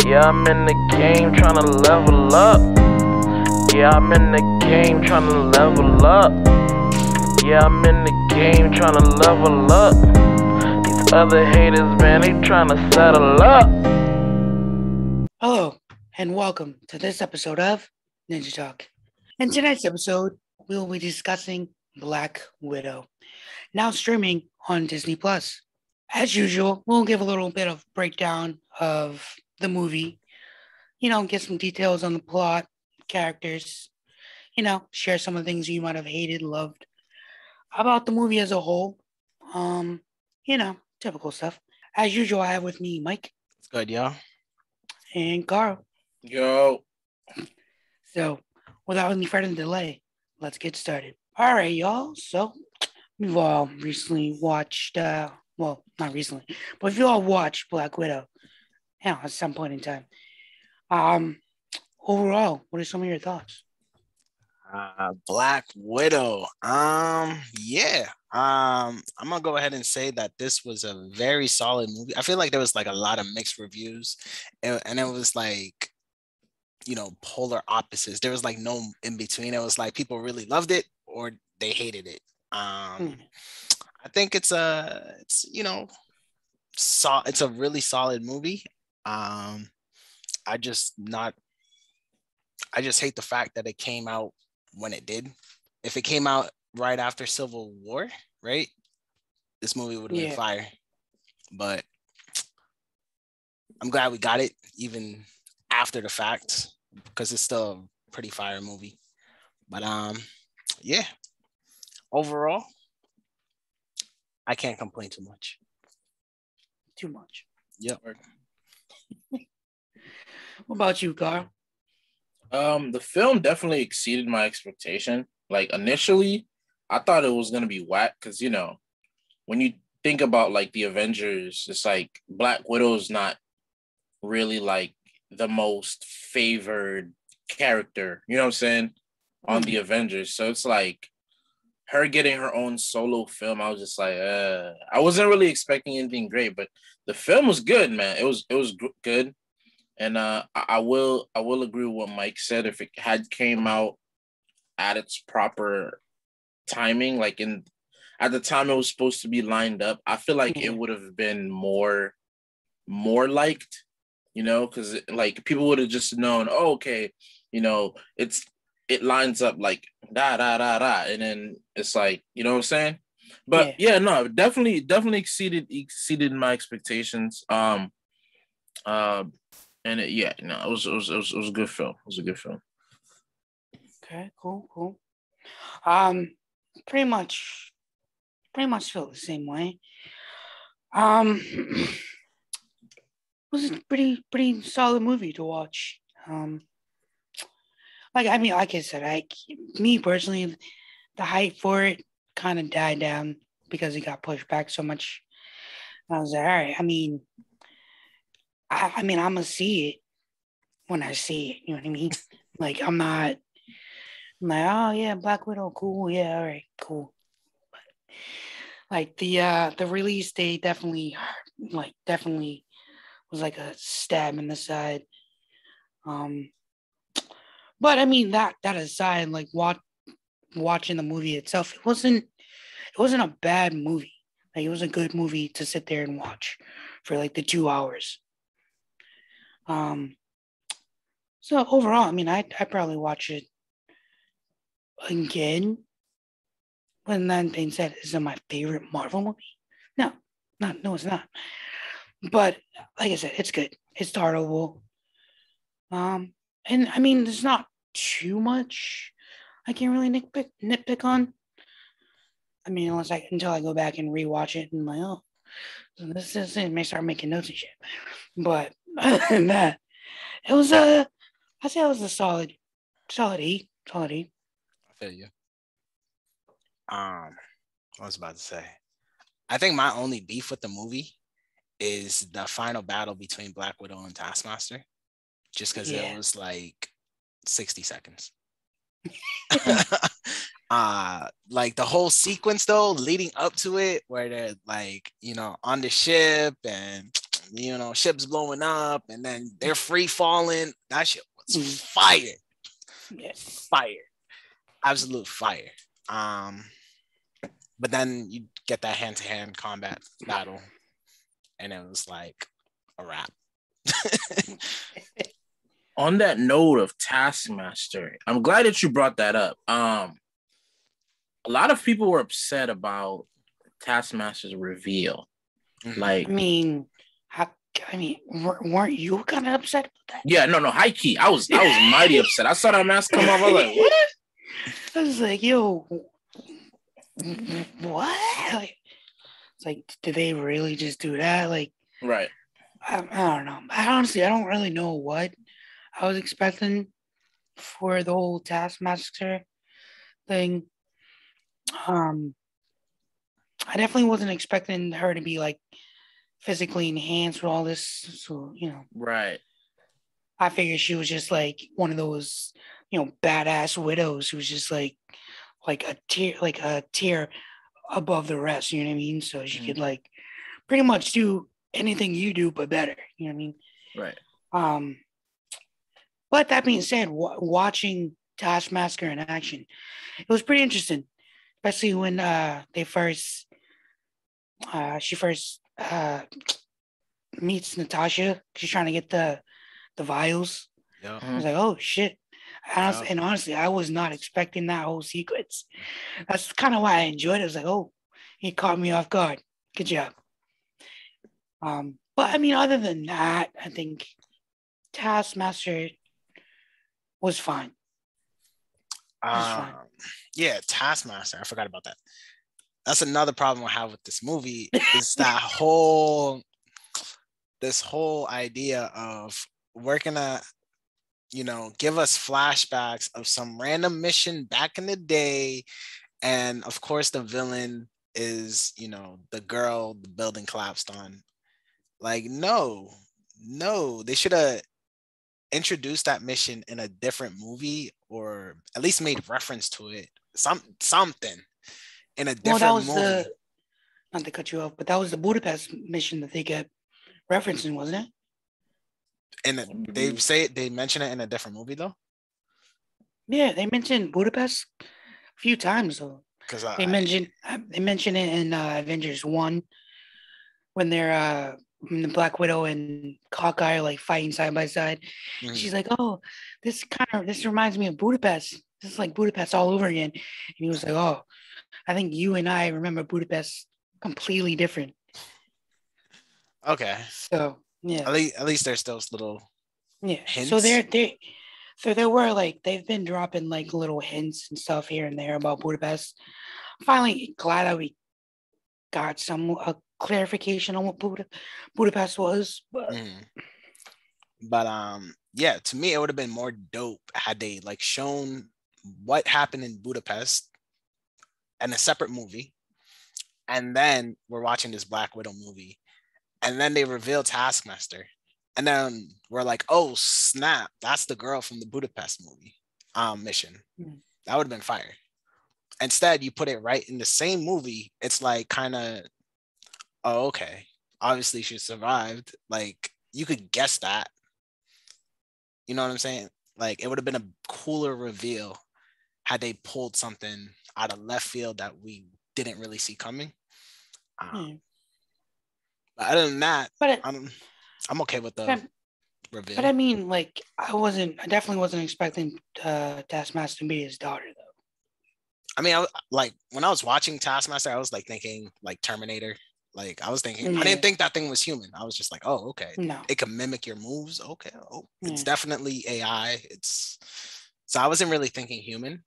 Yeah, I'm in the game trying to level up. Yeah, I'm in the game trying to level up. Yeah, I'm in the game trying to level up. These other haters, man, they trying to settle up. Hello, and welcome to this episode of Ninja Talk. In tonight's episode, we will be discussing Black Widow, now streaming on Disney+. As usual, we'll give a little bit of breakdown of the movie, get some details on the plot, characters, share some of the things you might have hated, loved about the movie as a whole. Typical stuff. As usual, I have with me Mike. It's good, y'all. And Carl. Yo. So, without any further delay, let's get started. All right, y'all. So, we've all recently watched, well, not recently, but if you all watched Black Widow, at some point in time. Overall, what are some of your thoughts? Black Widow. Yeah. I'm gonna go ahead and say that this was a very solid movie. I feel like there was like a lot of mixed reviews, and it was like, polar opposites. There was like no in between. It was like people really loved it or they hated it. I think it's a really solid movie. I just hate the fact that it came out when it did. If it came out right after Civil War, right, this movie would have been fire. But I'm glad we got it even after the fact, because it's still a pretty fire movie. But yeah, overall, I can't complain too much. Too much. Yep. What about you, Carl? The film definitely exceeded my expectation. Like, initially, I thought it was gonna be whack because when you think about like the Avengers, it's like Black Widow is not really like the most favored character, you know what I'm saying, on the Avengers. So it's like her getting her own solo film. I was just like, I wasn't really expecting anything great, but the film was good, man. It was good. And I will agree with what Mike said. If it had came out at its proper timing, like at the time it was supposed to be lined up, I feel like it would have been more liked, because like people would have just known, oh, okay, it lines up like da da da da, and then it's like, you know what I'm saying. But no, definitely exceeded my expectations. And it was a good film. It was a good film. Okay, cool. Pretty much feel the same way. It was a pretty solid movie to watch. Like I said, me personally, the hype for it kind of died down because it got pushed back so much. I was like, all right. I'm gonna see it when I see it. You know what I mean? Like I'm like, oh yeah, Black Widow, cool. Yeah, all right, cool. But, like the release date definitely was like a stab in the side. But that aside, like watching the movie itself, it wasn't a bad movie. Like it was a good movie to sit there and watch for like the 2 hours. So overall, I'd probably watch it again. When that being said, is it my favorite Marvel movie? No, it's not. But like I said, it's good. It's startable. And there's not too much I can't really nitpick on. Until I go back and rewatch it and I'm like, oh, this is it. May start making notes and shit. But other than that, it was I'd say it was a solid 8. Solid 8. I feel you. What I was about to say. I think my only beef with the movie is the final battle between Black Widow and Taskmaster. Just because it was like 60 seconds. Like the whole sequence though, leading up to it, where they're like, on the ship, and ships blowing up and then they're free falling. That shit was fire. Yeah. Fire. Absolute fire. But then you get that hand-to-hand combat battle, and it was like a wrap. On that note of Taskmaster, I'm glad that you brought that up. A lot of people were upset about Taskmaster's reveal. Like, weren't you kind of upset about that? Yeah, no, high key. I was mighty upset. I saw that mask come off. I was like, what? I was like, yo, what? Like, it's like, did they really just do that? Like, right. I don't know. I don't really know what I was expecting for the whole Taskmaster thing. I definitely wasn't expecting her to be like physically enhanced with all this. So, Right. I figured she was just like one of those, badass widows who's just like a tier above the rest. You know what I mean? So she could like pretty much do anything you do, but better. You know what I mean? Right. But that being said, watching Taskmaster in action, it was pretty interesting, especially when she first meets Natasha. She's trying to get the vials. Yeah. I was like, oh shit. Honestly, I was not expecting that whole sequence. That's kind of why I enjoyed it. I was like, oh, he caught me off guard. Good job. But I mean, other than that, I think Taskmaster was fine. Yeah, Taskmaster. I forgot about that. That's another problem I have with this movie is this whole idea of we're gonna, give us flashbacks of some random mission back in the day. And of course the villain is, the girl the building collapsed on. Like, no, they should have introduced that mission in a different movie or at least made reference to it. Something in a different movie. Not to cut you off, but that was the Budapest mission that they kept referencing, wasn't it? And they mention it in a different movie though. Yeah, they mentioned Budapest a few times though. Because they mention it in Avengers 1 when they're the Black Widow and Hawkeye are like fighting side by side. Mm-hmm. She's like, "Oh, this reminds me of Budapest. This is like Budapest all over again." And he was like, "Oh, I think you and I remember Budapest completely different." Okay. So yeah. At least there's those little hints. So there were like they've been dropping like little hints and stuff here and there about Budapest. I'm finally glad that we got some clarification on what Budapest was. But yeah, to me it would have been more dope had they like shown what happened in Budapest in a separate movie, and then we're watching this Black Widow movie, and then they reveal Taskmaster. And then we're like, oh, snap. That's the girl from the Budapest movie mission. That would have been fire. Instead, you put it right in the same movie. It's like kind of, oh, okay. Obviously, she survived. Like, you could guess that. You know what I'm saying? Like, it would have been a cooler reveal had they pulled something out of left field that we didn't really see coming. But other than that, I'm okay with the reveal. But I mean, like, I definitely wasn't expecting Taskmaster to be his daughter, though. I mean, when I was watching Taskmaster, I was like thinking like Terminator. Like I was thinking, I didn't think that thing was human. I was just like, oh, okay. No. It can mimic your moves. Okay. Oh, it's definitely AI. So I wasn't really thinking human.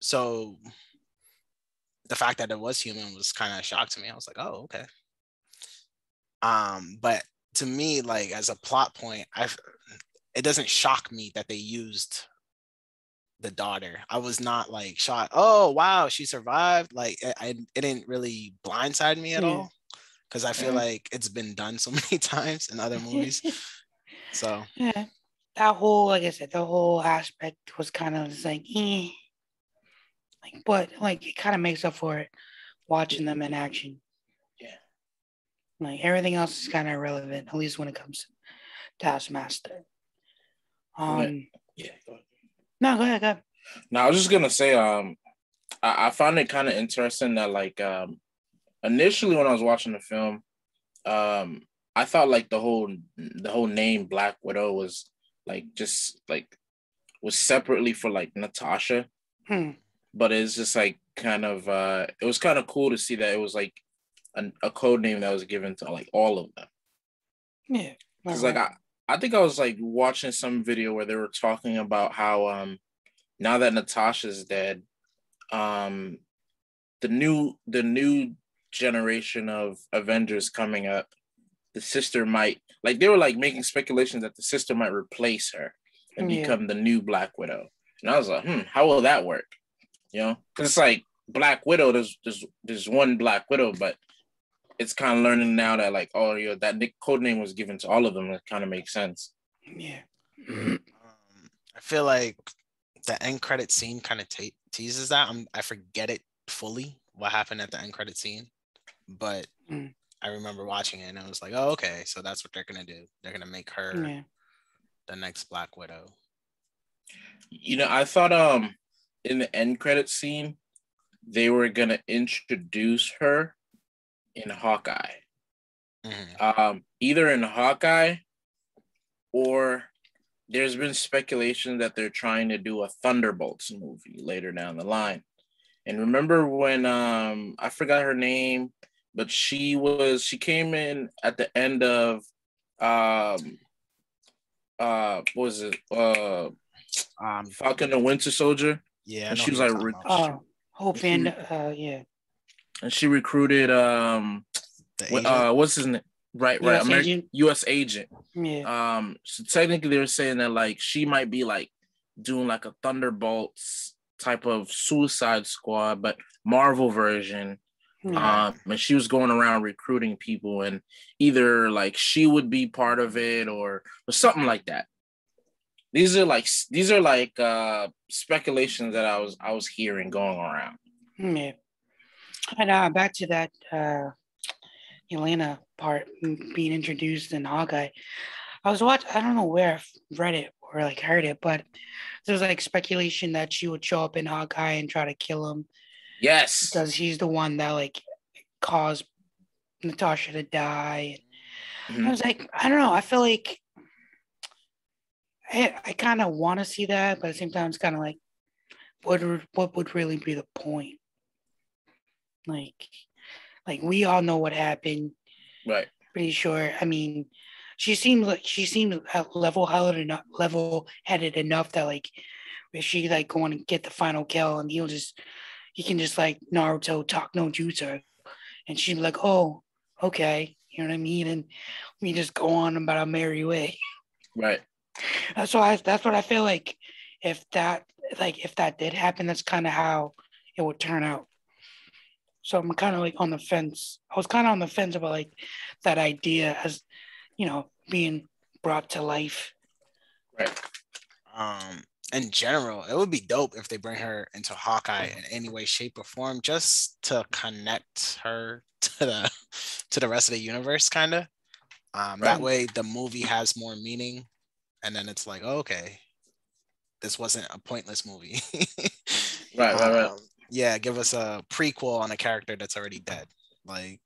So the fact that it was human was kind of a shock to me. I was like, oh, okay. But to me, like as a plot point, it doesn't shock me that they used the daughter. I was not like shocked. Oh wow, she survived. Like it didn't really blindside me at all because I feel like it's been done so many times in other movies. So yeah, that whole, like I said, the whole aspect was kind of just like, but like it kind of makes up for it watching them in action. Like everything else is kind of irrelevant, at least when it comes to Taskmaster. Yeah. Go ahead. No, go ahead, go ahead. Now I was just gonna say, I found it kind of interesting that like initially when I was watching the film, I thought like the whole name Black Widow was like just like was separately for like Natasha, but it's just like kind of it was kind of cool to see that it was like a code name that was given to like all of them. Yeah, because like I think I was like watching some video where they were talking about how now that Natasha's dead, the new generation of Avengers coming up, the sister might like they were like making speculations that the sister might replace her and become the new Black Widow. And I was like, how will that work? You know, because it's like Black Widow. There's one Black Widow, but it's kind of learning now that like, oh yeah, that code name was given to all of them. It kind of makes sense. Yeah. I feel like the end credit scene kind of teases that. I forget it fully what happened at the end credit scene, but I remember watching it and I was like, oh, okay, so that's what they're gonna do. They're gonna make her the next Black Widow. You know, I thought in the end credit scene they were gonna introduce her in Hawkeye. Either in Hawkeye or there's been speculation that they're trying to do a Thunderbolts movie later down the line. And remember when I forgot her name, but she came in at the end of what was it? Falcon and Winter Soldier. Yeah, and she was like Hope Van yeah. And she recruited what's his name? Right, US agent. Yeah. So technically they're saying that like she might be like doing like a Thunderbolts type of Suicide Squad, but Marvel version. And she was going around recruiting people, and either like she would be part of it or something like that. These are like speculations that I was hearing going around. Yeah. And back to that Elena part being introduced in Hawkeye. I was watching, I don't know where I read it or like heard it, but there was like speculation that she would show up in Hawkeye and try to kill him. Yes. Because he's the one that like caused Natasha to die. I was like, I don't know. I feel like I kind of want to see that, but at the same time, it's kind of like, what would really be the point? Like we all know what happened. Right. Pretty sure. I mean, she seemed level-headed enough that like if she like going to get the final kill and he can just like Naruto talk no jutsu, and she'd be like, oh, okay, you know what I mean, and we just go on about our merry way. Right. That's what I feel like. If that did happen, that's kind of how it would turn out. So I'm kind of like on the fence. I was kind of on the fence about like that idea as, you know, being brought to life. Right. In general, it would be dope if they bring her into Hawkeye in any way, shape, or form, just to connect her to the rest of the universe, kind of. That way, the movie has more meaning, and then it's like, oh, okay, this wasn't a pointless movie. Right. Yeah, give us a prequel on a character that's already dead. Like,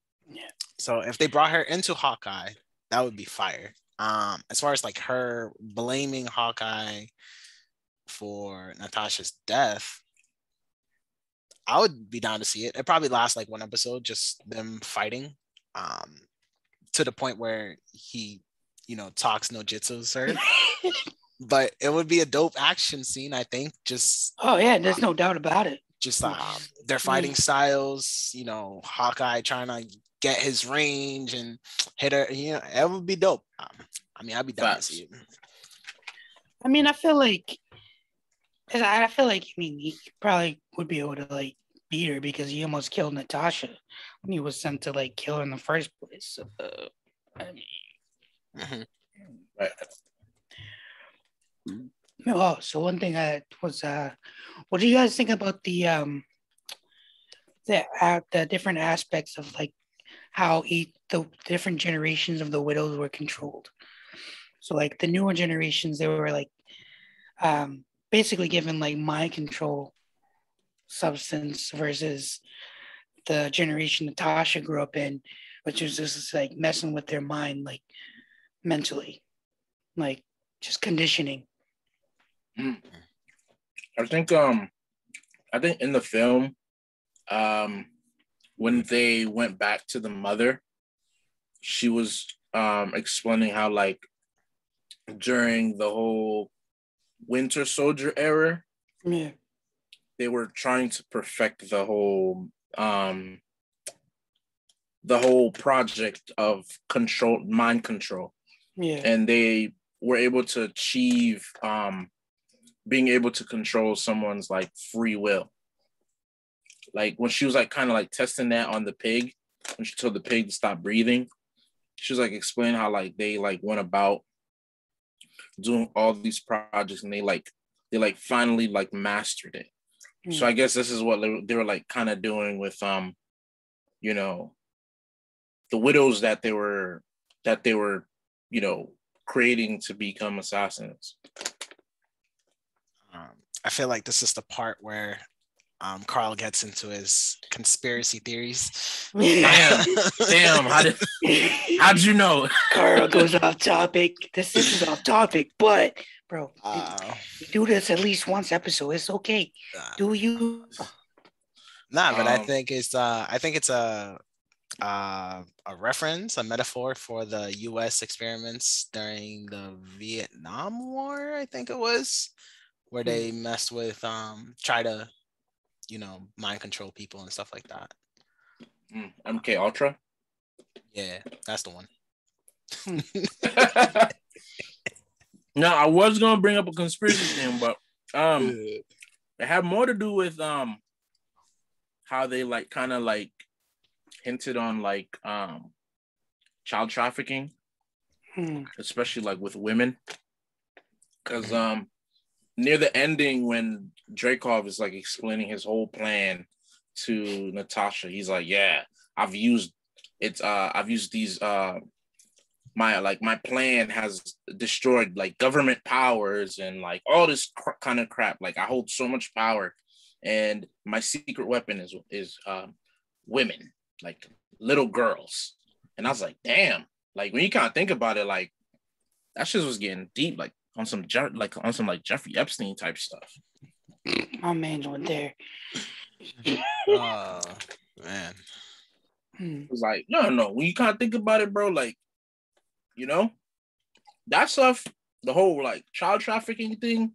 so if they brought her into Hawkeye, that would be fire. As far as like her blaming Hawkeye for Natasha's death, I would be down to see it. It probably lasts like one episode, just them fighting, to the point where he, talks no jitsu, sir. But it would be a dope action scene, I think. Just there's no doubt about it. Just their fighting styles, Hawkeye trying to get his range and hit her, it would be dope. I'd be down to see it. I mean, I feel like, he probably would be able to like beat her because he almost killed Natasha when he was sent to like kill her in the first place. Right. Oh, so one thing was, what do you guys think about the different aspects of like how the different generations of the widows were controlled. So like the newer generations, they were like basically given like mind control substance versus the generation Natasha grew up in, which was just like messing with their mind, like mentally, like just conditioning. Mm. I think in the film, when they went back to the mother, she was explaining how like during the whole Winter Soldier era, Yeah. they were trying to perfect the whole project of mind control. Yeah. And they were able to achieve being able to control someone's like free will. Like when she was like kind of like testing that on the pig, when she told the pig to stop breathing, she was like explaining how like they like went about doing all these projects and they finally like mastered it. So I guess this is what they were like kind of doing with you know, the widows that they were you know, creating to become assassins. I feel like this is the part where Carl gets into his conspiracy theories. Damn! How'd you know? Carl goes off topic. This is off topic, but bro, you do this at least once episode. It's okay. Do you? Nah, but I think it's a reference, a metaphor for the U.S. experiments during the Vietnam War. I think it was where they messed with try to, you know, mind control people and stuff like that. MK Ultra. Yeah, that's the one. No, I was gonna bring up a conspiracy thing, but it had more to do with how they like kind of like hinted on like child trafficking, especially like with women, because near the ending when Dreykov is like explaining his whole plan to Natasha, he's like, yeah, I've used these my plan has destroyed like government powers and like all this kind of crap. Like I hold so much power, and my secret weapon is women, like little girls. And I was like, damn. Like when you kind of think about it, like that shit was getting deep, like on some like Jeffrey Epstein type stuff. My man's went there. Oh man. It was like, no. When you kind of think about it, bro, like, you know, that stuff, the whole like child trafficking thing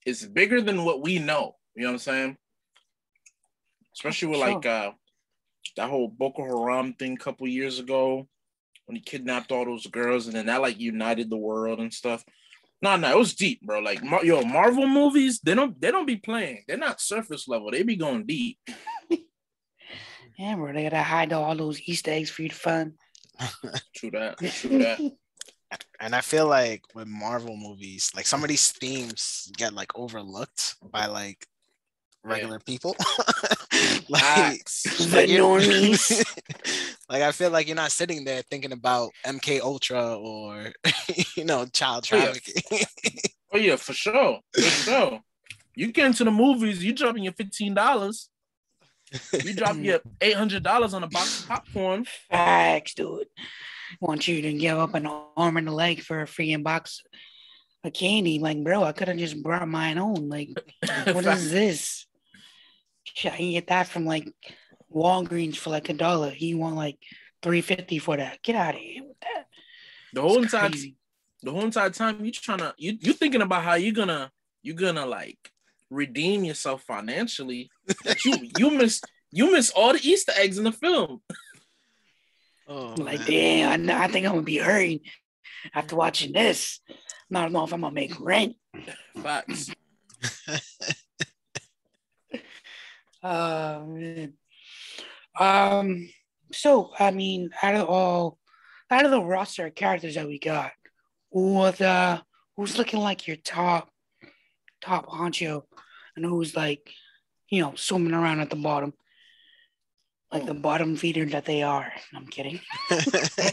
is bigger than what we know. You know what I'm saying? Especially with like that whole Boko Haram thing a couple years ago when he kidnapped all those girls and then that like united the world and stuff. No, it was deep, bro. Like, Marvel movies, they don't be playing. They're not surface level. They be going deep. Yeah, bro, they gotta hide all those Easter eggs for you to find. True that. And I feel like with Marvel movies, like some of these themes get like overlooked by like regular people. like normies. Like I feel like you're not sitting there thinking about MK Ultra or you know, child trafficking. Oh yeah, for sure. You get into the movies, you dropping your $15. You drop your $800 on a box of popcorn. Facts, dude. Want you to give up an arm and a leg for a freaking box of candy? Like, bro, I could have just brought mine own. Like, what is this? Shit, I can get that from like Walgreens for like $1. You want like $3.50 for that? Get out of here with that. The whole entire time you thinking about how you're gonna like redeem yourself financially. you miss all the Easter eggs in the film. Oh, like, damn, I think I'm gonna be hurting after watching this. I don't know if I'm gonna make rent. Facts. Man. So I mean, out of the roster of characters that we got, who's looking like your top honcho, and who's like, you know, swimming around at the bottom? like the bottom feeder that they are. I'm kidding. I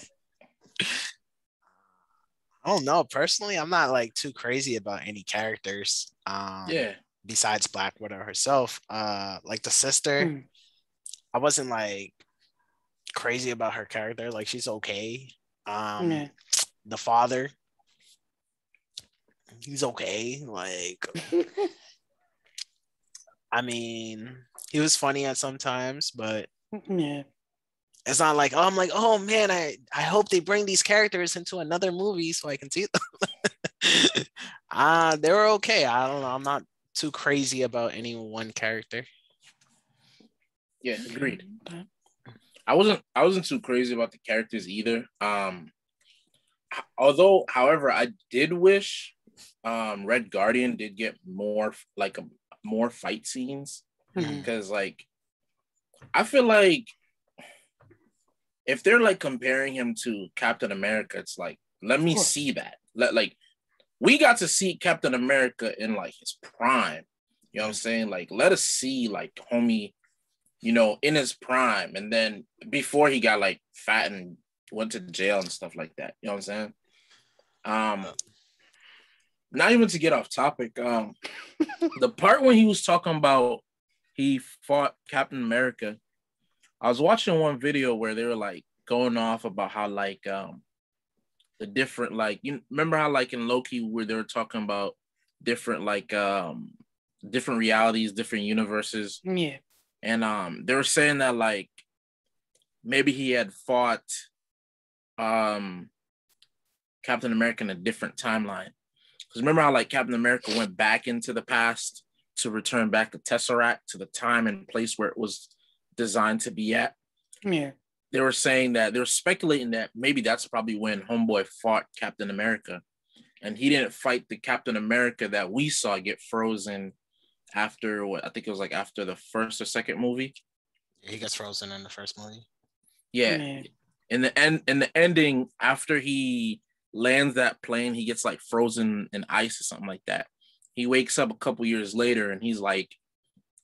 don't know. Personally, I'm not like too crazy about any characters. Yeah. Besides Black Widow herself. Like the sister, I wasn't like crazy about her character. Like she's okay. The father, he's okay. Like, I mean, he was funny at sometimes, but Yeah. it's not like, oh, I'm like, oh man, I hope they bring these characters into another movie so I can see them. They were okay. I don't know. I'm not too crazy about any one character. Yeah, agreed. I wasn't too crazy about the characters either. However, I did wish Red Guardian did get more more fight scenes, because like I feel like if they're like comparing him to Captain America, it's like, let me see that. Like we got to see Captain America in like his prime. You know what I'm saying? Like, let us see like homie, you know, in his prime, and then before he got like fat and went to jail and stuff like that. You know what I'm saying? Not even to get off topic. The part when he was talking about he fought Captain America, I was watching one video where they were like going off about how like the different, like, you remember how like in Loki where they were talking about different like different realities, different universes. Yeah. And they were saying that like maybe he had fought Captain America in a different timeline. Because remember how like Captain America went back into the past to return back the Tesseract to the time and place where it was designed to be at? Yeah. They were saying that, they were speculating that maybe that's probably when Homeboy fought Captain America. And he didn't fight the Captain America that we saw get frozen after what I think it was like after the first or second movie. He gets frozen in the first movie. Yeah. In the ending, after he lands that plane, he gets like frozen in ice or something like that. He wakes up a couple years later and he's like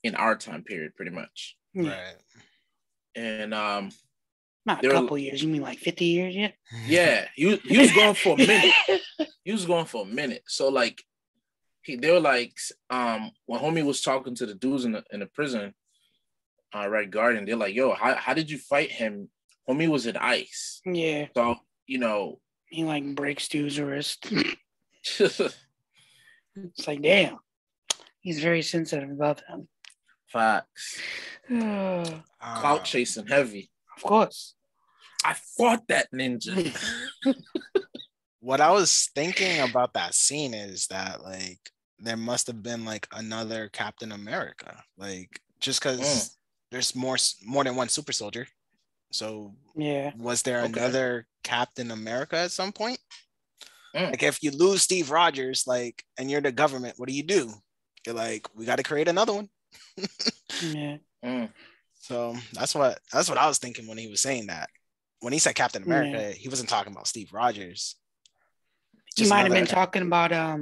in our time period, pretty much. Right. And not a couple years. You mean like 50 years yet? Yeah, he was going for a minute. He was going for a minute. So like they were like when homie was talking to the dudes in the prison, Red Guardian, they're like, yo, how did you fight him? Homie was in ice. Yeah. So, you know, he like breaks dude's wrist. It's like, damn. He's very sensitive about them. Facts. Clout chasing heavy. Of course. I fought that ninja. What I was thinking about that scene is that like there must have been like another Captain America, like just because there's more than one super soldier. So yeah, was there another Captain America at some point? Like if you lose Steve Rogers, like, and you're the government, what do? You're like, we got to create another one. Yeah. So that's what I was thinking when he was saying that. When he said Captain America, he wasn't talking about Steve Rogers. He might have been talking about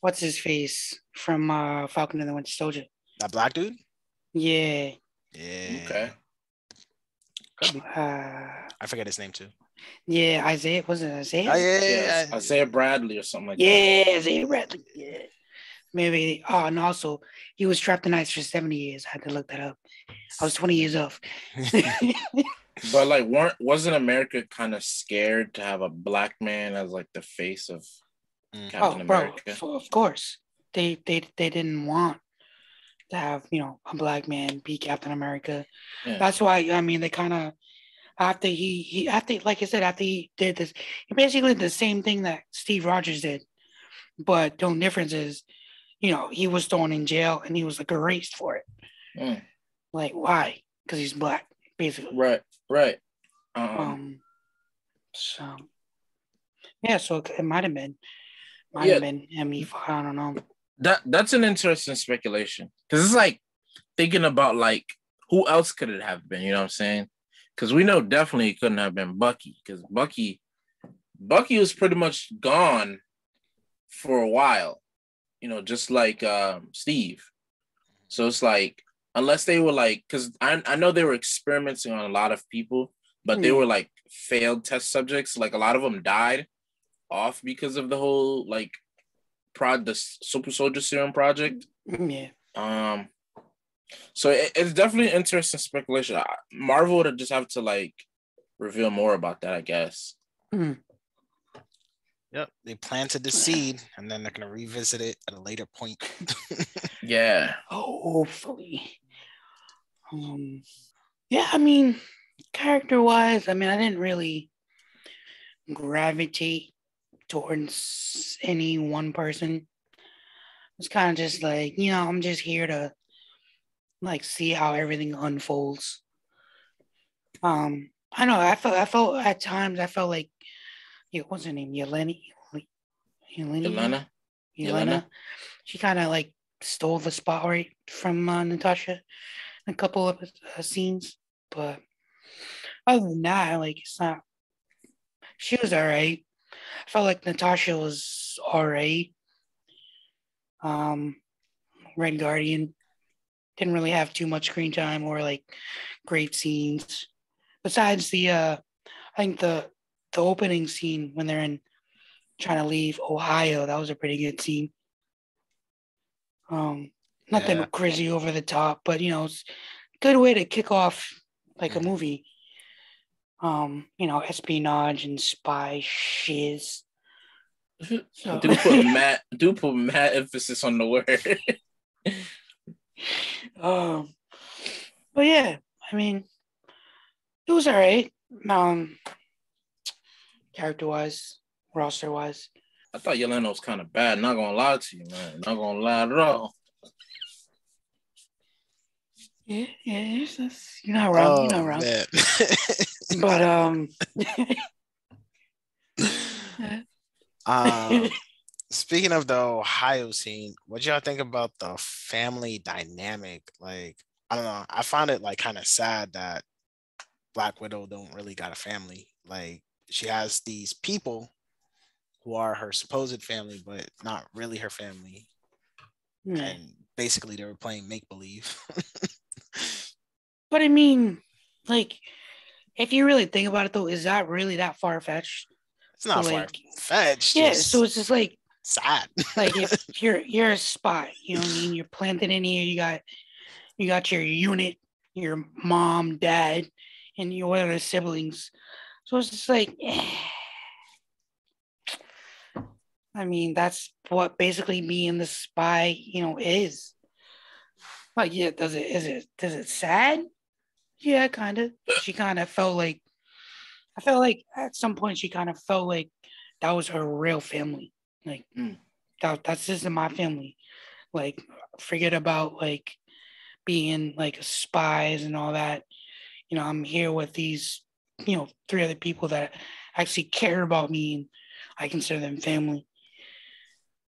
what's his face from Falcon and the Winter Soldier. That black dude? Yeah. Yeah. Okay. I forget his name too. Yeah, Isaiah. Was it Isaiah? Oh, yeah. Isaiah Bradley or something like that. Yeah, Isaiah Bradley. Yeah. Maybe. Oh, and also he was trapped in ice for 70 years. I had to look that up. I was 20 years off. But like, wasn't America kind of scared to have a black man as like the face of Captain America? Of course, they didn't want to have, you know, a black man be Captain America. Yeah. That's why, I mean, they kind of after he like I said, after he did this, he basically did the same thing that Steve Rogers did, but the only difference is, you know, he was thrown in jail and he was like erased for it. Like, why? Because he's black, basically. Right. So yeah, so it might have been him. I don't know. That's an interesting speculation, because it's like thinking about like who else could it have been? You know what I'm saying? Because we know definitely it couldn't have been Bucky, because Bucky was pretty much gone for a while. You know, just like Steve. So it's like unless they were like, because I know they were experimenting on a lot of people, but they were like failed test subjects. Like a lot of them died off because of the whole like the super soldier serum project. Yeah. So it's definitely interesting speculation. Marvel would just have to like reveal more about that, I guess. Yep, they planted the seed, and then they're gonna revisit it at a later point. Yeah. Hopefully. Yeah, I mean, character-wise, I mean, I didn't really gravitate towards any one person. It's kind of just like, I'm just here to like see how everything unfolds. I know I felt at times I felt like, what's her name? Yelena. She kind of like stole the spotlight from Natasha in a couple of scenes, but other than that, like it's not. She was all right. I felt like Natasha was all right. Red Guardian didn't really have too much screen time or like great scenes. Besides I think the opening scene when they're trying to leave Ohio, that was a pretty good scene. Nothing crazy over the top, but it's a good way to kick off like a movie. Espionage and spy shiz. So. do put mad emphasis on the word. But yeah, I mean, it was all right. Character-wise, roster-wise. I thought Yelena was kind of bad. Not gonna lie to you, man. Not gonna lie at all. Yeah, you're not wrong. You're not wrong. But speaking of the Ohio scene, what y'all think about the family dynamic? Like, I don't know. I found it like kind of sad that Black Widow don't really got a family. Like, she has these people who are her supposed family, but not really her family. And basically they were playing make-believe. But I mean, like, if you really think about it though, is that really that far-fetched? It's not far-fetched. Yeah, so it's just like sad. Like if you're a spy, you know what I mean? You're planted in here, you got your unit, your mom, dad, and your other siblings. So it's just like I mean, that's what basically being the spy, is. Like, yeah, does it sad? Yeah, kind of. She kind of felt like, I felt like at some point she kind of felt like that was her real family. Like, that's just my family. Like, forget about like being like spies and all that. I'm here with these, 3 other people that actually care about me and I consider them family.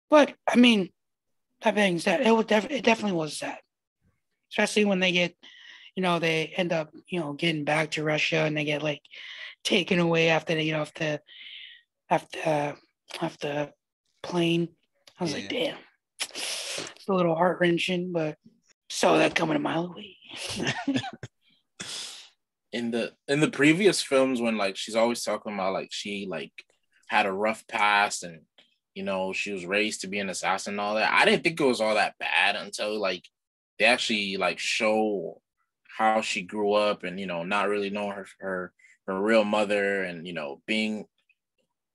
But I mean, that being said, it definitely was sad, especially when they get, they end up, getting back to Russia and they get like taken away after they get off the plane. I was like, damn, it's a little heart wrenching, but saw that coming a mile away. In the previous films, when like she's always talking about like she like had a rough past and she was raised to be an assassin and all that. I didn't think it was all that bad until like they actually like show how she grew up and not really knowing her real mother and being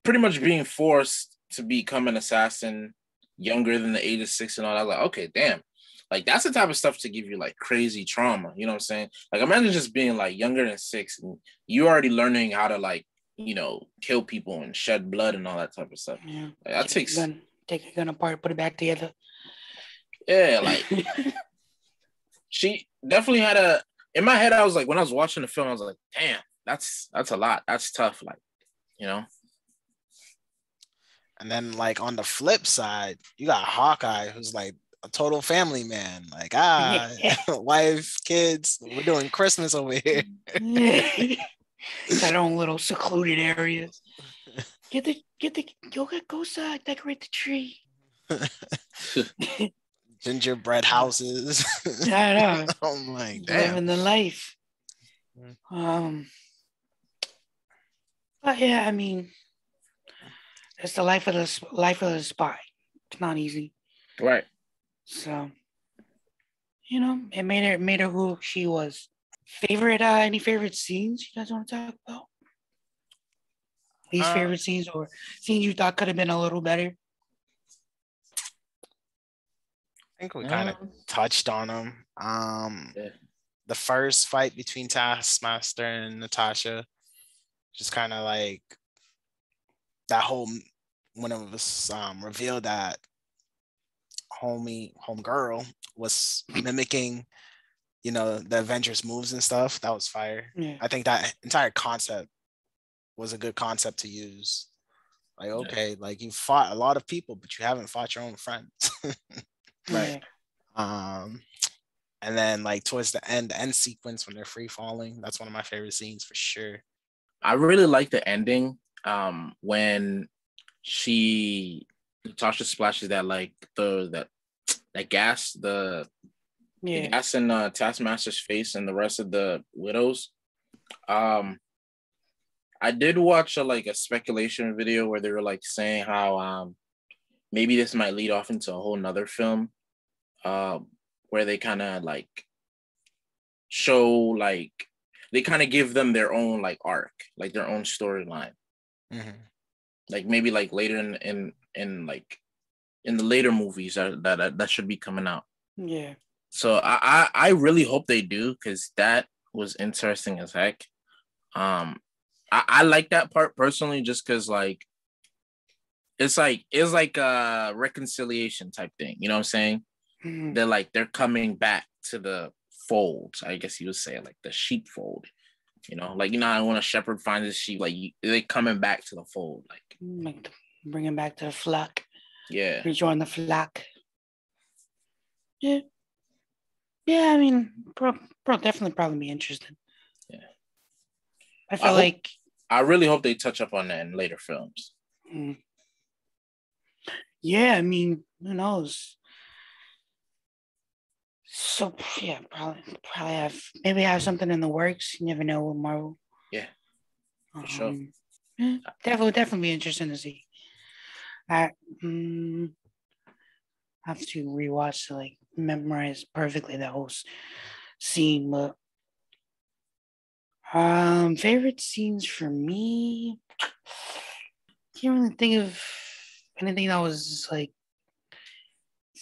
pretty much being forced to become an assassin younger than the age of 6 and all that. Like, okay, damn. Like that's the type of stuff to give you like crazy trauma. You know what I'm saying? Like imagine just being like younger than 6 and you already learning how to like kill people and shed blood and all that type of stuff. Yeah. Like, that takes take a gun apart, put it back together. Yeah, like she definitely had in my head, I was like, when I was watching the film, I was like, damn, that's a lot. That's tough. Like, And then like on the flip side, you got Hawkeye, who's like a total family man. Like, wife, kids, we're doing Christmas over here. Got own little secluded areas. Go outside, decorate the tree. gingerbread houses. I know. I'm like, damn. Living the life. Mm. But yeah, I mean, it's the life of the spy. It's not easy. Right. So, it made her who she was. Any favorite scenes you guys want to talk about? Least Uh, favorite scenes or scenes you thought could have been a little better? I think we kind of touched on them. Yeah. The first fight between Taskmaster and Natasha, just kind of like that whole when it was revealed that homegirl was mimicking, the Avengers moves and stuff. That was fire. Yeah. I think that entire concept was a good concept to use. Like, okay, like you fought a lot of people, but you haven't fought your own friends. Right. And then like towards the end sequence when they're free falling, that's one of my favorite scenes for sure. I really like the ending. When Natasha splashes that like that gas, the gas in Taskmaster's face and the rest of the widows. I did watch a speculation video where they were like saying how maybe this might lead off into a whole nother film, where they kind of like show like they kind of give them their own like arc, like their own storyline. Mm-hmm. Like maybe like later in like in the later movies that should be coming out. Yeah. So I really hope they do, because that was interesting as heck. I like that part personally, just because like it's like a reconciliation type thing. You know what I'm saying? Mm-hmm. They're coming back to the fold. I guess you would say like the sheepfold. Like when a shepherd finds his sheep, like they coming back to the fold, like bringing back to the flock. Yeah. Rejoin the flock. Yeah. Yeah, I mean, bro, definitely probably be interested. Yeah. I feel like I really hope they touch up on that in later films. Yeah, I mean, who knows? So yeah, probably have something in the works. You never know with Marvel. Yeah, for sure. Yeah, definitely be interesting to see. I have to rewatch to like memorize perfectly that whole scene. But favorite scenes for me, can't really think of anything that was like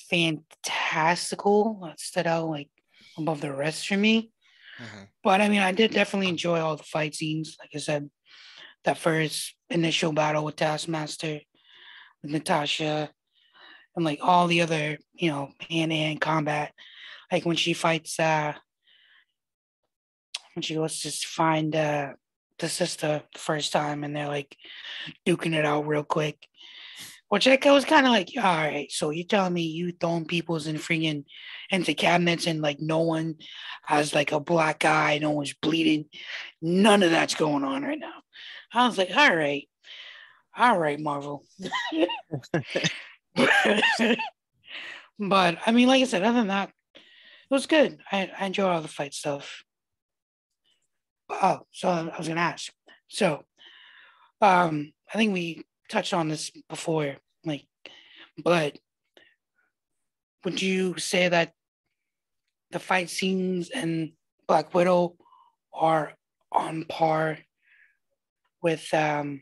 fantastical that stood out like above the rest for me. Mm-hmm. But I mean, I did definitely enjoy all the fight scenes. Like I said, that first initial battle with Taskmaster, with Natasha, and like all the other, hand-to-hand combat. Like when she fights, when she goes to find the sister the first time, and they're like duking it out real quick. Which I was kind of like, all right, so you're telling me you throwing people's into cabinets and like no one has like a black eye, no one's bleeding, none of that's going on right now. I was like, all right, Marvel. But I mean, like I said, other than that, it was good. I enjoyed all the fight stuff. Oh, so I was gonna ask. So, I think we touched on this before, like, but would you say that the fight scenes in Black Widow are on par with Captain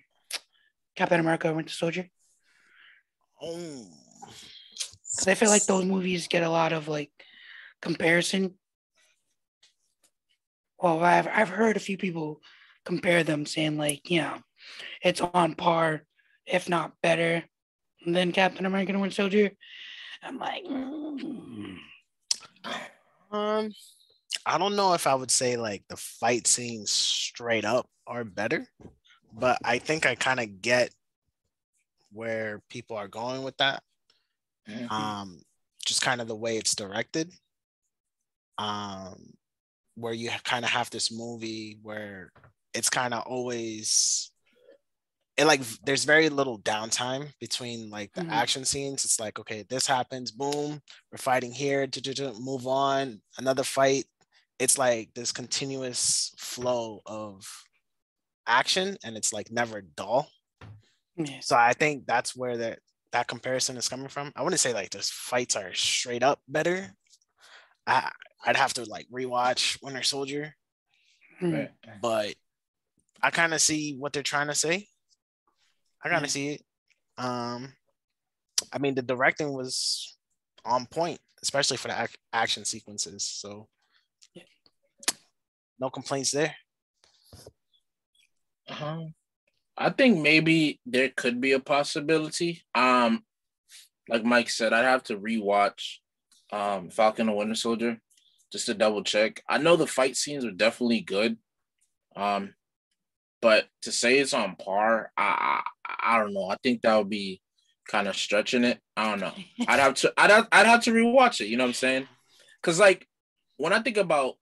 America: Winter Soldier? Oh, Because I feel like those movies get a lot of like comparison. Well, I've heard a few people compare them, saying like, it's on par, if not better, than Captain America: Winter Soldier. I'm like, I don't know if I would say like the fight scenes straight up are better, but I think I kind of get where people are going with that. Just kind of the way it's directed. Where you kind of have this movie where it's kind of always it like there's very little downtime between like the Mhm. action scenes. It's like, okay, this happens, boom, we're fighting here, move on, another fight. It's like this continuous flow of action, and it's like never dull. Yeah. So I think that's where that comparison is coming from. I wouldn't say like those fights are straight up better. I I'd have to like rewatch Winter Soldier, Mhm. Right. but I kind of see what they're trying to say. I kind Yeah. of see it. I mean, the directing was on point, especially for the action sequences. So, Yeah. no complaints there. I think maybe there could be a possibility. Like Mike said, I'd have to rewatch Falcon and Winter Soldier just to double check. I know the fight scenes are definitely good. But to say it's on par, I don't know. I think that would be kind of stretching it. I don't know. I'd have to rewatch it. You know what I'm saying? Because like when I think about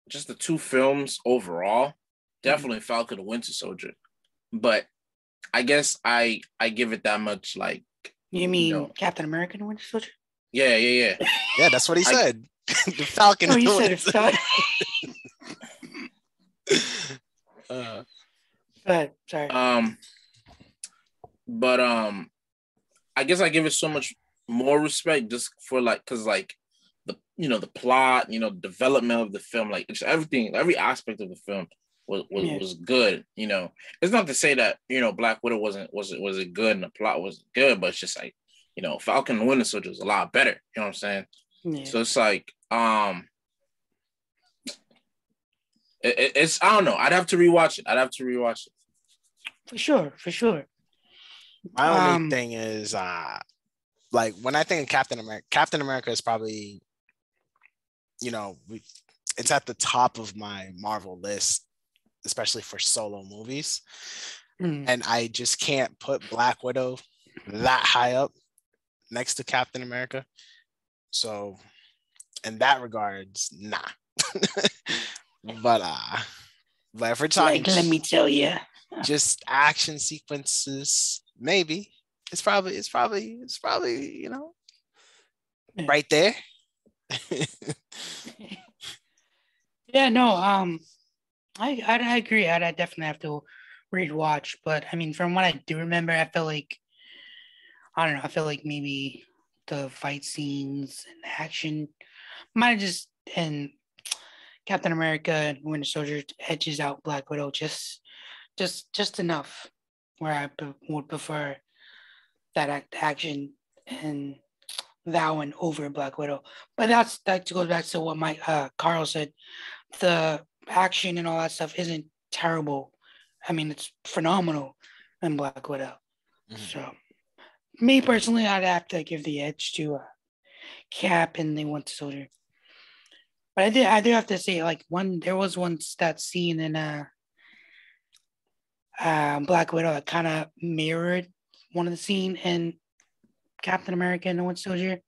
just the two films overall, definitely Falcon and Winter Soldier. But I guess I give it that much. Like You mean know, Captain America and Winter Soldier? yeah. Yeah, that's what he I- said. The Falcon. Oh, you said it. uh, But sorry. But I guess I give it so much more respect just for like because like the plot, development of the film, like it's everything, every aspect of the film was good. It's not to say that Black Widow wasn't good and the plot wasn't good, but it's just like Falcon and Winter Soldier was a lot better. You know what I'm saying? Yeah. So it's like it's I don't know. I'd have to rewatch it. For sure. my only thing is, like when I think of Captain America is probably, it's at the top of my Marvel list, especially for solo movies. And I just can't put Black Widow that high up next to Captain America. So in that regards, nah. but if we're talking Let me tell you. just action sequences, maybe it's probably right there. Yeah, no, I agree. I definitely have to rewatch, but I mean, from what I do remember, I feel like I don't know. I feel like maybe the fight scenes and action might have just and Captain America and Winter Soldier edges out Black Widow just enough, where I would prefer that action and that one over Black Widow. But that goes back to what my Carl said. The action and all that stuff isn't terrible. I mean, it's phenomenal in Black Widow. Mm-hmm. So, me personally, I'd have to give the edge to Cap and the Winter Soldier. But I do have to say, like there was once that scene in Black Widow that kind of mirrored one of the scene in Captain America and the Winter Soldier.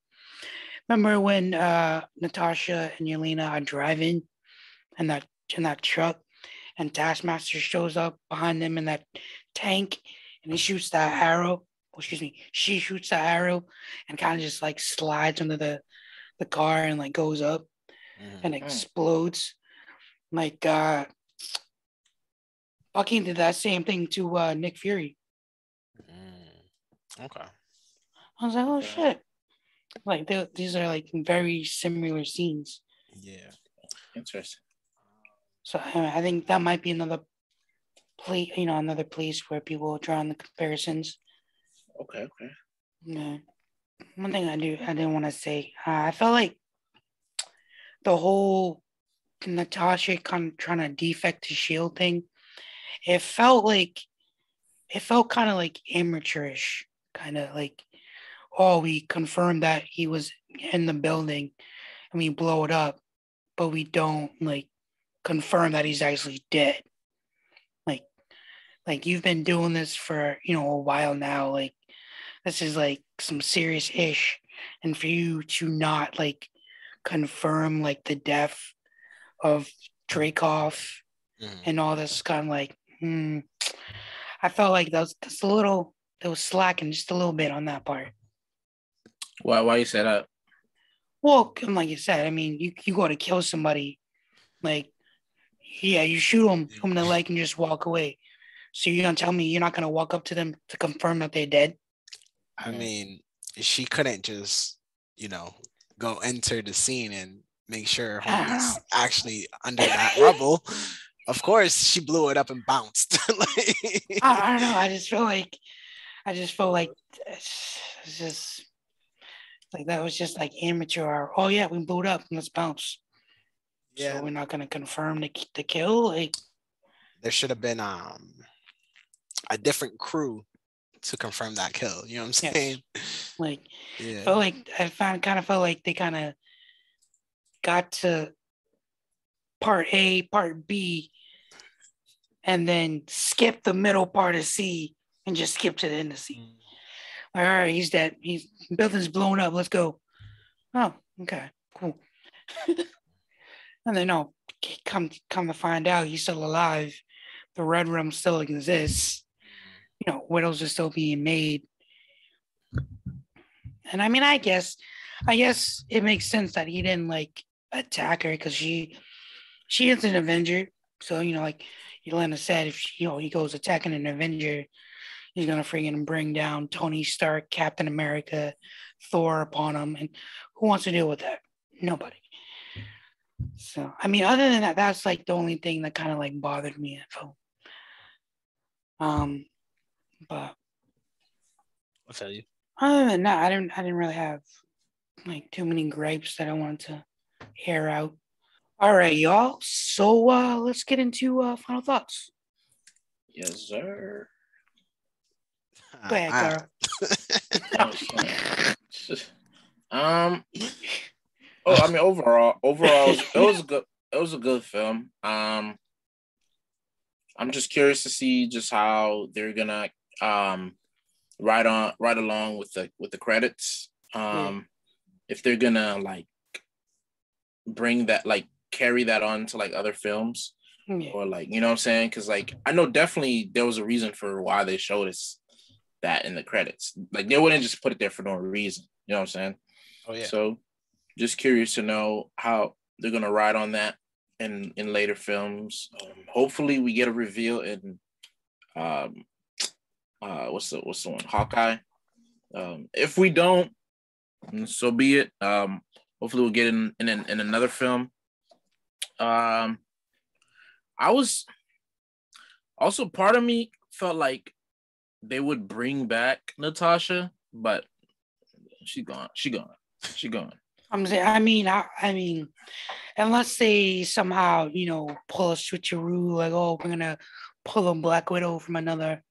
Remember when Natasha and Yelena are driving in that truck, and Taskmaster shows up behind them in that tank, and he shoots that arrow. She shoots that arrow, and kind of just like slides under the car and like goes up and explodes. Like Bucky did that same thing to Nick Fury. Okay. I was like, oh shit! Like these are like very similar scenes. Yeah. Interesting. So I think that might be another place where people draw on the comparisons. Okay. Yeah. One thing I didn't want to say. I felt like the whole Natasha kind of trying to defect to Shield thing. It felt kind of like amateurish, kind of like, oh, we confirmed that he was in the building and we blow it up, but we don't like confirm that he's actually dead. Like you've been doing this for a while now. Like this is like some serious ish, and for you to not like confirm like the death of Dreykov and all this, kind of like I felt like that was just a little. That was slacking just a little bit on that part. Why you say that? Well, like you said, I mean, you go to kill somebody, like yeah, you shoot them in the leg and just walk away. So you're gonna tell me you're not gonna walk up to them to confirm that they're dead? I mean, she couldn't just, go enter the scene and make sure I don't homie's know. actually under that rubble. Of course, she blew it up and bounced. Like, I don't know. I just felt like it's just like that was just like amateur. Or, oh yeah, we booed up. Let's bounce. So yeah, we're not gonna confirm the kill. Like there should have been a different crew to confirm that kill. You know what I'm yes, saying? like Yeah. felt like I found kind of felt like they kind of got to part A, part B, and then skip the middle part of C and just skip to the end of C. Like, all right, he's dead. He's building's blown up. Let's go. Oh, okay, cool. And then no, come to find out he's still alive. The red room still exists. Widows are still being made. And I mean, I guess it makes sense that he didn't like attack her because she is an Avenger. So like Yelena said, if he goes attacking an Avenger, he's gonna freaking bring down Tony Stark, Captain America, Thor upon him, and who wants to deal with that? Nobody. So I mean, other than that, that's like the only thing that kind of like bothered me in the film. But I'll tell you. other than that, I didn't really have like too many gripes that I wanted to air out. All right, y'all. So let's get into final thoughts. Yes, sir. Go ahead, I, Carl. I mean, overall, it was good. It was a good film. I'm just curious to see just how they're gonna ride along with the credits. If they're gonna like bring that, like carry that on to like other films, or like, you know what I'm saying? Because like I know definitely there was a reason for why they showed us that in the credits. Like they wouldn't just put it there for no reason. You know what I'm saying? oh yeah. So just curious to know how they're gonna ride on that in later films. Hopefully we get a reveal in what's the one? Hawkeye. If we don't, so be it. Hopefully we'll get in another film. I was also, part of me felt like they would bring back Natasha, but she gone. I'm saying, I mean, unless they somehow, pull a switcheroo, like, oh, we're gonna pull a Black Widow from another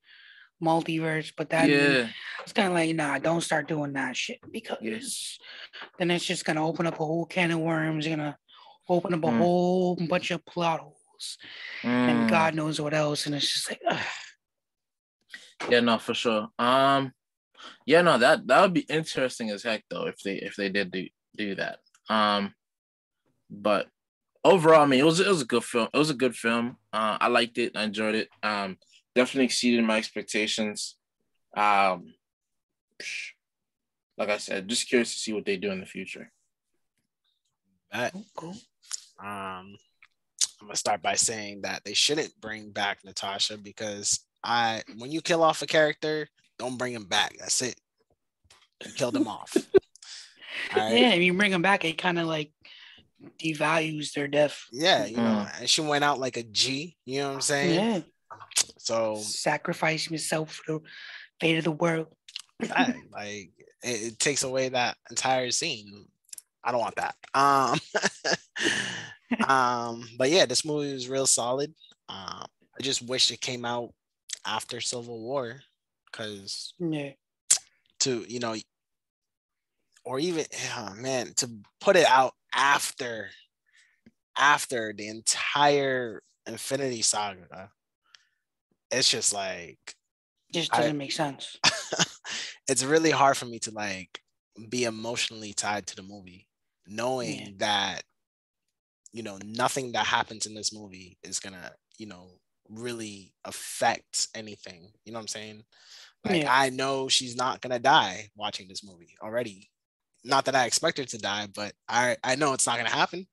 multiverse, but then it's kind of like, nah, don't start doing that shit because then it's just gonna open up a whole can of worms, gonna open up a whole bunch of plot holes, and God knows what else, and it's just like, ugh. Yeah, no, for sure. Yeah, no, that would be interesting as heck though if they did do that. But overall, I mean, it was a good film. It was a good film. I liked it. I enjoyed it. Definitely exceeded my expectations. Like I said, just curious to see what they do in the future. Cool. I'm gonna start by saying that they shouldn't bring back Natasha because when you kill off a character, don't bring him back. That's it. You killed him off. All right. Yeah, if you bring them back, it kind of like devalues their death. Yeah, and she went out like a G. You know what I'm saying? Yeah. So sacrifice himself for the fate of the world. Like it takes away that entire scene. I don't want that. But yeah, this movie was real solid. I just wish it came out after Civil War, because or even to put it out after the entire Infinity Saga, it's just like just doesn't make sense. It's really hard for me to like be emotionally tied to the movie, knowing that nothing that happens in this movie is gonna really affect anything. You know what I'm saying? Like, Yeah. I know she's not gonna die watching this movie already. Not that I expect her to die, but I know it's not gonna happen.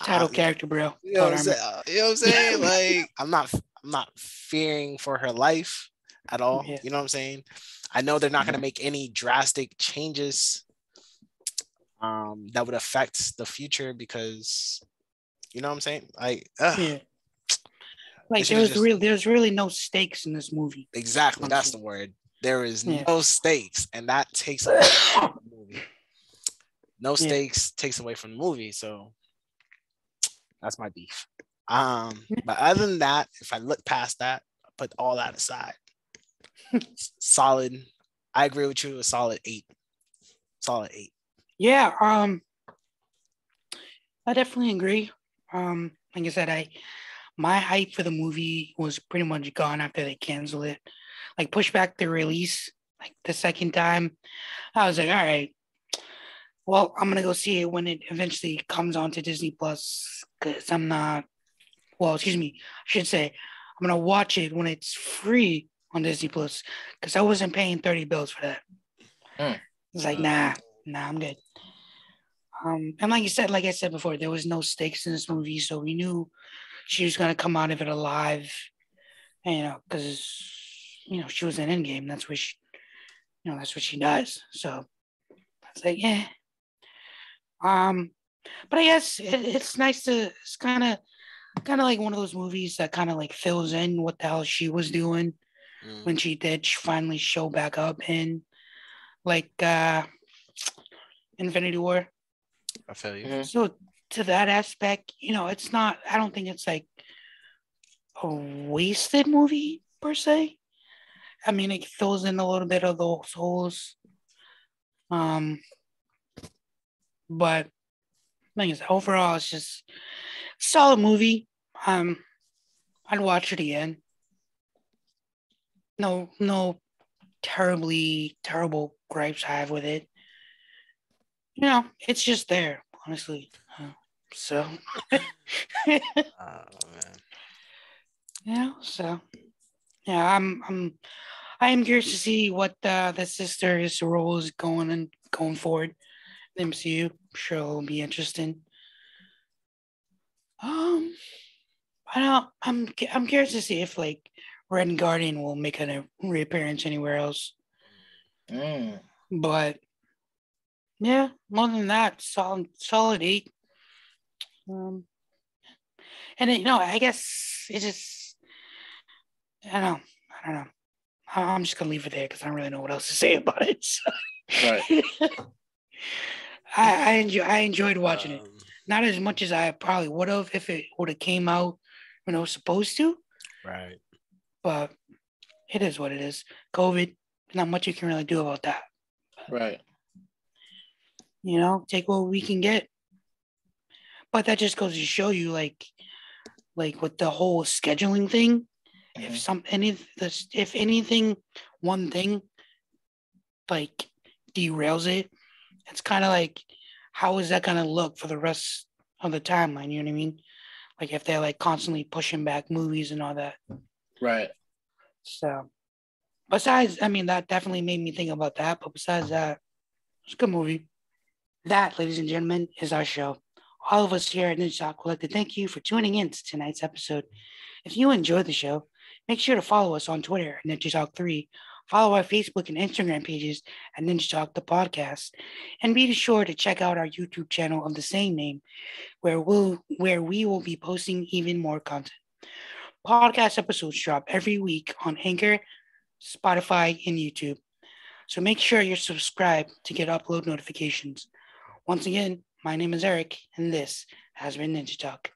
Title Uh, character, bro. you know what Plot I'm armor. saying? You know what I'm saying? Like, I'm not fearing for her life at all. Yeah. You know what I'm saying? I know they're not Mhm. gonna make any drastic changes that would affect the future because you know what I'm saying? Like, Yeah. they Like should have just there's really no stakes in this movie. exactly that's the Honestly. word. There is Yeah. no stakes, and that takes away from the movie. No Yeah. stakes takes away from the movie, so that's my beef. But other than that, if I look past that, put all that aside, solid. I agree with you. A solid 8. Solid 8. Yeah. I definitely agree. Like I said, my hype for the movie was pretty much gone after they canceled it. Like push back the release like the second time. I was like, all right, well, I'm gonna go see it when it eventually comes onto Disney Plus because I'm not. Well, excuse me, I should say I'm gonna watch it when it's free on Disney Plus because I wasn't paying $30 for that. Mm. It's like, nah, I'm good. And like I said before, there was no stakes in this movie, so we knew she was gonna come out of it alive. And, because she was in Endgame. That's what she does. So I was like, yeah. But I guess it's nice to. It's kind of like one of those movies that kind of like fills in what the hell she was doing when she did finally show back up in like Infinity War. I feel you. Mhm. So to that aspect, it's not. I don't think it's like a wasted movie per se. I mean, it fills in a little bit of those holes. But like I said, overall, it's just a solid movie. I'd watch it again. No terribly terrible gripes I have with it. It's just there, honestly. So, Oh man. so yeah, I am curious to see what the sister's role is going forward. The MCU, I'm sure it'll be interesting. Um, I don't. I'm curious to see if like Red Guardian will make a reappearance anywhere else. Mm. But yeah, more than that, solid 8. Um, and I guess it just I don't know. I'm just gonna leave it there because I don't really know what else to say about it. So. Right. I enjoyed watching it. Um, Not as much as I probably would have if it would have came out when it was supposed to, right. but it is what it is. COVID, not much you can really do about that. Right. Take what we can get. But that just goes to show you, like with the whole scheduling thing, if anything, one thing like derails it, it's kind of like, how is that gonna look for the rest of the timeline? You know what I mean? Like if they're like constantly pushing back movies and all that. Right. So, besides, I mean, that definitely made me think about that. But besides that, it's a good movie. That, ladies and gentlemen, is our show. All of us here at Ninja Talk would like to thank you for tuning in to tonight's episode. If you enjoyed the show, make sure to follow us on Twitter at Ninja Talk 3. Follow our Facebook and Instagram pages at Ninja Talk the Podcast. And be sure to check out our YouTube channel of the same name, where we will be posting even more content. Podcast episodes drop every week on Anchor, Spotify, and YouTube. So make sure you're subscribed to get upload notifications. Once again, my name is Eric, and this has been Ninja Talk.